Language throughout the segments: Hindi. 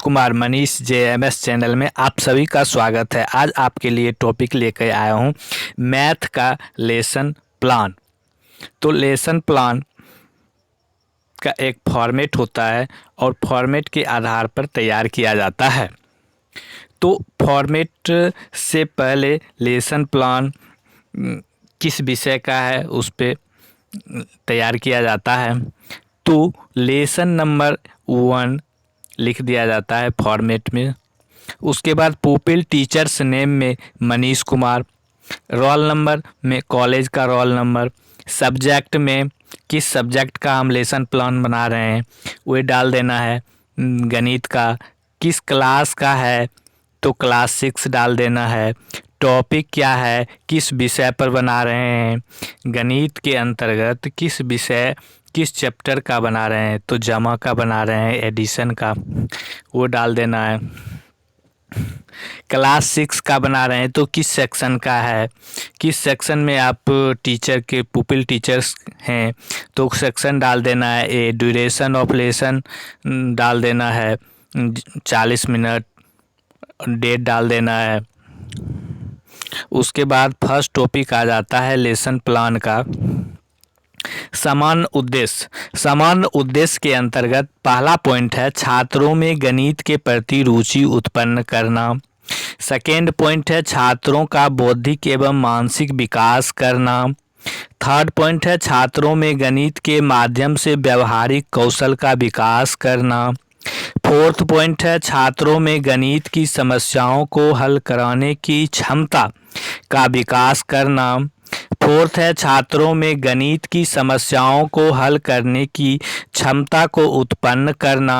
कुमार मनीष जेएमएस चैनल में आप सभी का स्वागत है। आज आपके लिए टॉपिक लेकर आया हूँ मैथ का लेसन प्लान। तो लेसन प्लान का एक फॉर्मेट होता है और फॉर्मेट के आधार पर तैयार किया जाता है। तो फॉर्मेट से पहले लेसन प्लान किस विषय का है उस पे तैयार किया जाता है। तो लेसन नंबर 1 लिख दिया जाता है फॉर्मेट में। उसके बाद पुपिल टीचर्स नेम में मनीष कुमार, रोल नंबर में कॉलेज का रोल नंबर, सब्जेक्ट में किस सब्जेक्ट का हम लेसन प्लान बना रहे हैं वो डाल देना है। गणित का किस क्लास का है तो क्लास 6 डाल देना है। टॉपिक क्या है, किस विषय पर बना रहे हैं, गणित के अंतर्गत किस विषय किस चैप्टर का बना रहे हैं तो जमा का बना रहे हैं, एडिशन का वो डाल देना है। क्लास 6 का बना रहे हैं तो किस सेक्शन का है, किस सेक्शन में आप टीचर के पुपिल टीचर्स हैं तो सेक्शन डाल देना है। ए ड्यूरेशन ऑफ लेसन डाल देना है 40 मिनट, डेट डाल देना है। उसके बाद फर्स्ट टॉपिक आ जाता है लेसन प्लान का समान उद्देश्य। समान उद्देश्य के अंतर्गत पहला पॉइंट है छात्रों में गणित के प्रति रुचि उत्पन्न करना। सेकेंड पॉइंट है छात्रों का बौद्धिक एवं मानसिक विकास करना। थर्ड पॉइंट है छात्रों में गणित के माध्यम से व्यवहारिक कौशल का विकास करना। फोर्थ पॉइंट है छात्रों में गणित की समस्याओं को हल कराने की क्षमता का विकास करना। फोर्थ है छात्रों में गणित की समस्याओं को हल करने की क्षमता को उत्पन्न करना।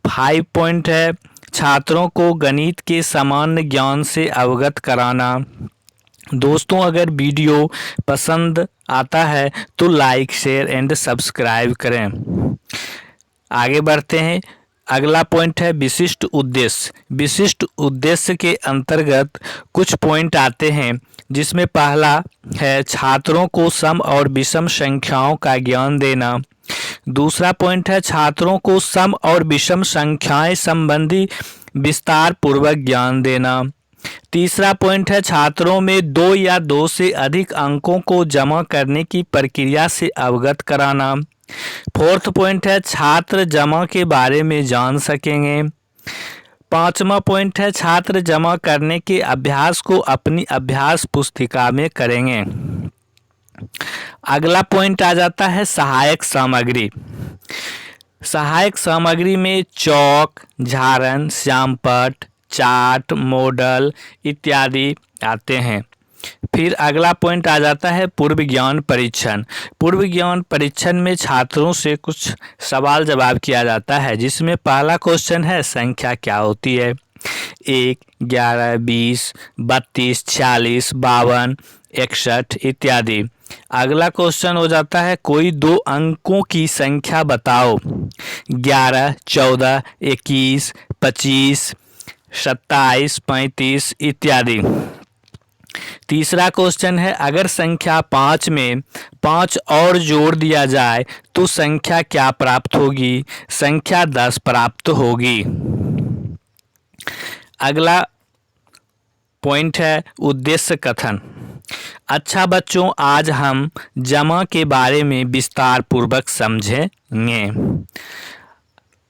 5 पॉइंट है छात्रों को गणित के सामान्य ज्ञान से अवगत कराना। दोस्तों, अगर वीडियो पसंद आता है तो लाइक शेयर एंड सब्सक्राइब करें। आगे बढ़ते हैं। अगला पॉइंट है विशिष्ट उद्देश्य। विशिष्ट उद्देश्य के अंतर्गत कुछ पॉइंट आते हैं जिसमें पहला है छात्रों को सम और विषम संख्याओं का ज्ञान देना। दूसरा पॉइंट है छात्रों को सम और विषम संख्याएं संबंधी विस्तार पूर्वक ज्ञान देना। तीसरा पॉइंट है छात्रों में 2 या 2 से अधिक अंकों को जमा करने की प्रक्रिया से अवगत कराना। फोर्थ पॉइंट है छात्र जमा के बारे में जान सकेंगे। पांचवा पॉइंट है छात्र जमा करने के अभ्यास को अपनी अभ्यास पुस्तिका में करेंगे। अगला पॉइंट आ जाता है सहायक सामग्री। सहायक सामग्री में चौक, झारन, श्यामपट्ट, चार्ट, मॉडल इत्यादि आते हैं। फिर अगला पॉइंट आ जाता है पूर्व ज्ञान परीक्षण। पूर्व ज्ञान परीक्षण में छात्रों से कुछ सवाल जवाब किया जाता है जिसमें पहला क्वेश्चन है संख्या क्या होती है। 1, 11, 20, 32, 46, 52, 61 इत्यादि। अगला क्वेश्चन हो जाता है कोई 2 अंकों की संख्या बताओ। 11, 14, 21, 25, 27, 35 इत्यादि। तीसरा क्वेश्चन है अगर संख्या 5 में 5 और जोड़ दिया जाए तो संख्या क्या प्राप्त होगी। संख्या 10 प्राप्त होगी। अगला पॉइंट है उद्देश्य कथन। अच्छा बच्चों, आज हम जमा के बारे में विस्तार पूर्वक समझेंगे।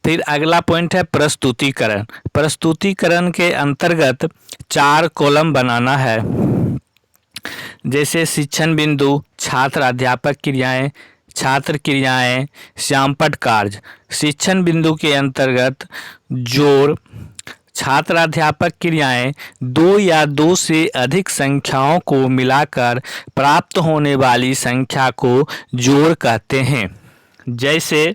फिर अगला पॉइंट है प्रस्तुतिकरण। प्रस्तुतिकरण के अंतर्गत 4 कॉलम बनाना है जैसे शिक्षण बिंदु, छात्र अध्यापक क्रियाएं, छात्र क्रियाएं, श्यामपट्ट कार्य। शिक्षण बिंदु के अंतर्गत जोड़, छात्र अध्यापक क्रियाएं 2 या 2 से अधिक संख्याओं को मिलाकर प्राप्त होने वाली संख्या को जोड़ कहते हैं। जैसे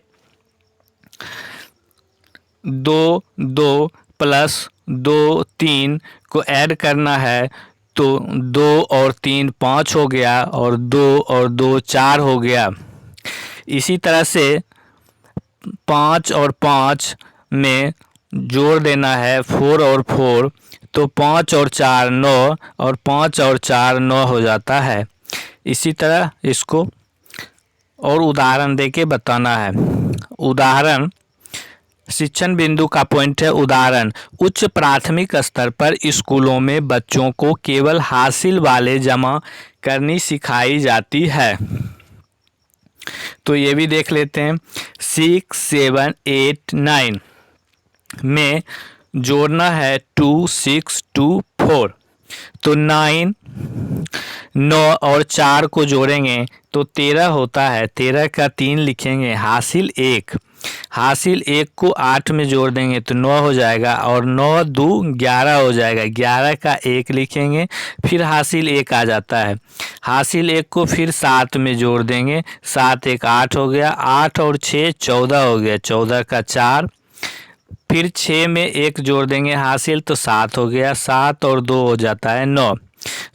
2, 2 प्लस 2, 3 को ऐड करना है तो 2 और 3 5 हो गया और 2 और 2 4 हो गया। इसी तरह से 5 और 5 में जोड़ देना है 4 और 4 तो 5 और 4 9 और 5 और 4 9 हो जाता है। इसी तरह इसको और उदाहरण देके बताना है। उदाहरण शिक्षण बिंदु का पॉइंट है उदाहरण। उच्च प्राथमिक स्तर पर स्कूलों में बच्चों को केवल हासिल वाले जमा करनी सिखाई जाती है। तो ये भी देख लेते हैं। 6, 7, 8, 9 में जोड़ना है 2, 6, 2, 4। तो 9 और 4 को जोड़ेंगे तो 13 होता है। 13 का 3 लिखेंगे। हासिल 1 को 8 में जोड़ देंगे तो 9 हो जाएगा और 9 2 11 हो जाएगा। 11 का 1 लिखेंगे, फिर हासिल 1 आ जाता है। हासिल 1 को फिर 7 में जोड़ देंगे। 7 1 8 हो गया। 8 और 6 14 हो गया। 14 का 4, फिर 6 में 1 जोड़ देंगे हासिल तो 7 हो गया। 7 और 2 हो जाता है 9।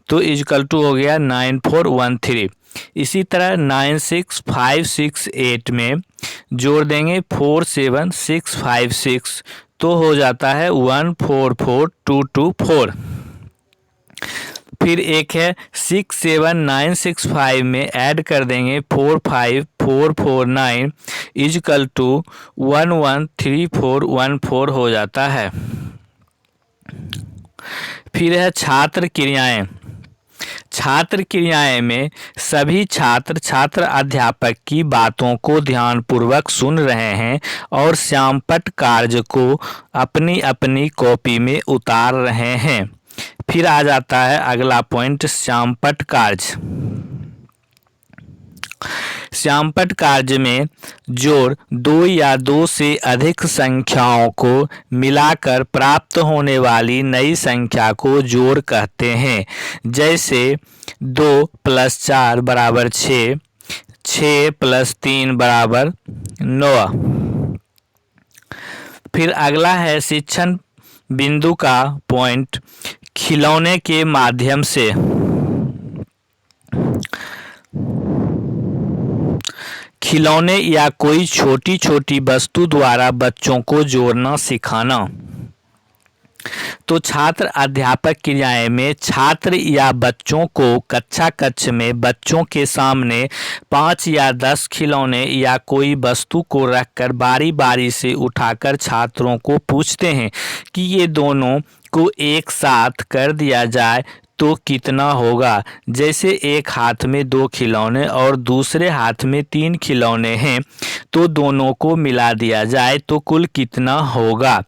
तो इक्वल टू हो गया 9413। इसी तरह 9 6 5 6 8 में जोड़ देंगे 4 7 6 5 6 तो हो जाता है 144224। फिर एक है 6 7 9 6 5 में ऐड कर देंगे 4 5 4 4 9 इक्वल टू 113414 हो जाता है। फिर है छात्र क्रियाएं। छात्र क्रियाएं में सभी छात्र अध्यापक की बातों को ध्यानपूर्वक सुन रहे हैं और श्यामपट्ट कार्य को अपनी अपनी कॉपी में उतार रहे हैं। फिर आ जाता है अगला पॉइंट, श्यामपट्ट कार्य। श्यामपट्ट कार्य में जोड़ 2 या 2 से अधिक संख्याओं को मिलाकर प्राप्त होने वाली नई संख्या को जोड़ कहते हैं। जैसे 2 + 4 = 6, 6 + 3 = 9। फिर अगला है शिक्षण बिंदु का पॉइंट, खिलौने के माध्यम से। खिलौने या कोई छोटी छोटी वस्तु द्वारा बच्चों को जोड़ना सिखाना। तो छात्र अध्यापक क्रियाएं में छात्र या बच्चों को कक्षा में बच्चों के सामने 5 या 10 खिलौने या कोई वस्तु को रखकर बारी बारी से उठाकर छात्रों को पूछते हैं कि ये दोनों को एक साथ कर दिया जाए तो कितना होगा। जैसे एक हाथ में 2 खिलौने और दूसरे हाथ में 3 खिलौने हैं तो दोनों को मिला दिया जाए तो कुल कितना होगा।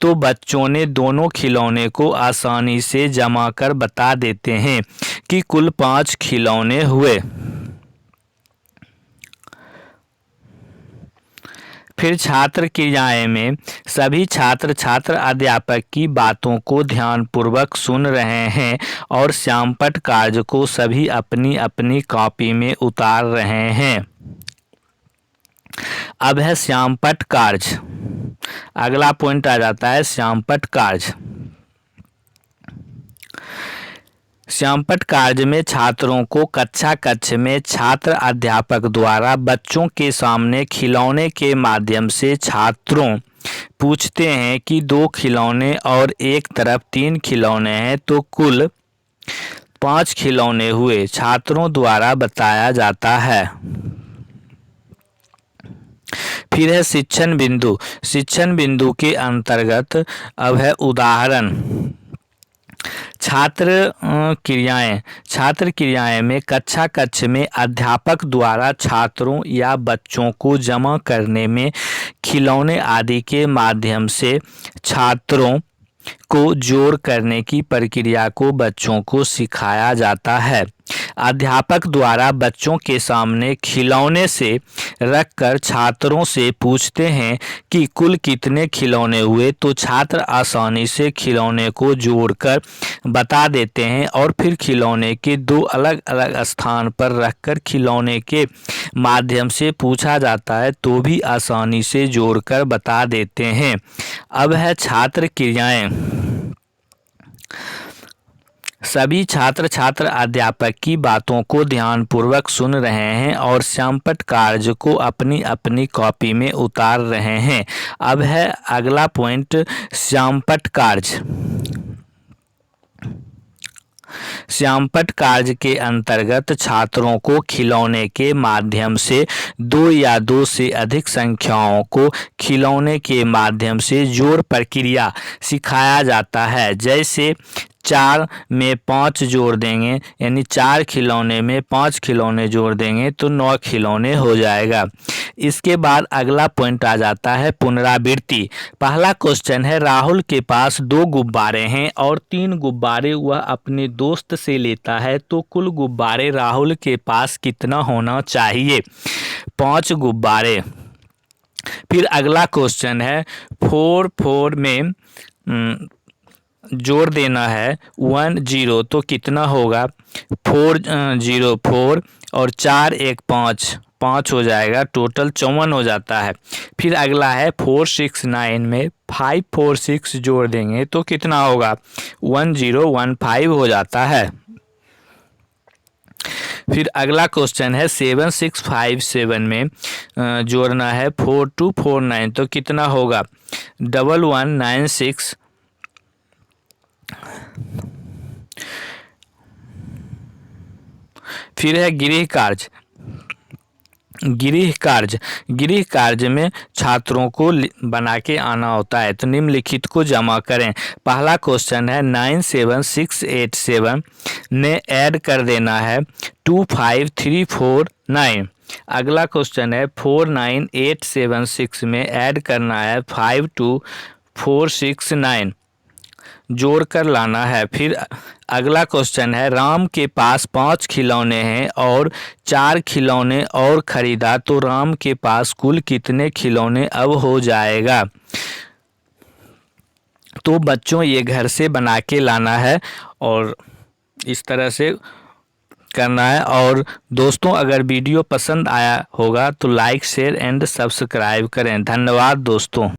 तो बच्चों ने दोनों खिलौने को आसानी से जमा कर बता देते हैं कि कुल 5 खिलौने हुए। फिर छात्र क्रियाएं में सभी छात्र अध्यापक की बातों को ध्यानपूर्वक सुन रहे हैं और श्यामपट्ट कार्य को सभी अपनी अपनी कॉपी में उतार रहे हैं। अब है श्यामपट्ट कार्य। अगला पॉइंट आ जाता है श्यामपट्ट कार्य। श्यामपट्ट कार्य में छात्रों को कक्षा में छात्र अध्यापक द्वारा बच्चों के सामने खिलौने के माध्यम से छात्रों पूछते हैं कि 2 खिलौने और एक तरफ 3 खिलौने हैं तो कुल 5 खिलौने हुए, छात्रों द्वारा बताया जाता है। फिर है शिक्षण बिंदु। शिक्षण बिंदु के अंतर्गत अब है उदाहरण। छात्र क्रियाएं में कक्षा में अध्यापक द्वारा छात्रों या बच्चों को जमा करने में खिलौने आदि के माध्यम से छात्रों को जोड़ करने की प्रक्रिया को बच्चों को सिखाया जाता है। अध्यापक द्वारा बच्चों के सामने खिलौने से रखकर छात्रों से पूछते हैं कि कुल कितने खिलौने हुए तो छात्र आसानी से खिलौने को जोड़कर बता देते हैं और फिर खिलौने के 2 अलग अलग स्थान पर रखकर खिलौने के माध्यम से पूछा जाता है तो भी आसानी से जोड़कर बता देते हैं। अब है छात्र क्रियाएं। सभी छात्र अध्यापक की बातों को ध्यानपूर्वक सुन रहे हैं और श्यामपट्ट कार्य को अपनी अपनी कॉपी में उतार रहे हैं। अब है अगला पॉइंट, श्यामपट्ट कार्य। श्यामपट्ट कार्य के अंतर्गत छात्रों को खिलौने के माध्यम से दो या दो से अधिक संख्याओं को खिलौने के माध्यम से जोड़ प्रक्रिया सिखाया जाता है। जैसे 4 में 5 जोड़ देंगे, यानी 4 खिलौने में 5 खिलौने जोड़ देंगे तो 9 खिलौने हो जाएगा। इसके बाद अगला पॉइंट आ जाता है पुनरावृत्ति। पहला क्वेश्चन है, राहुल के पास 2 गुब्बारे हैं और 3 गुब्बारे वह अपने दोस्त से लेता है, तो कुल गुब्बारे राहुल के पास कितना होना चाहिए? 5 गुब्बारे। फिर अगला क्वेश्चन है, 4 में जोड़ देना है 1 0, तो कितना होगा? 4 0 4 और 4 1 5 हो जाएगा, टोटल 54 हो जाता है। फिर अगला है 4 6 9 में 5 4 6 जोड़ देंगे तो कितना होगा? 1 0 1 5 हो जाता है। फिर अगला क्वेश्चन है 7 6 5 7 में जोड़ना है 4 2 4 9, तो कितना होगा? 1 1 9 6। फिर है गृह कार्य। गृह कार्य में छात्रों को बना के आना होता है, तो निम्नलिखित को जमा करें। पहला क्वेश्चन है 9 7 6 8 7 ने ऐड कर देना है 2 5 3 4 9। अगला क्वेश्चन है 4 9 8 7 6 में ऐड करना है 5 2 4 6 9, जोड़ कर लाना है। फिर अगला क्वेश्चन है, राम के पास 5 खिलौने हैं और 4 खिलौने और खरीदा, तो राम के पास कुल कितने खिलौने अब हो जाएगा? तो बच्चों ये घर से बना के लाना है और इस तरह से करना है। और दोस्तों, अगर वीडियो पसंद आया होगा तो लाइक शेयर एंड सब्सक्राइब करें। धन्यवाद दोस्तों।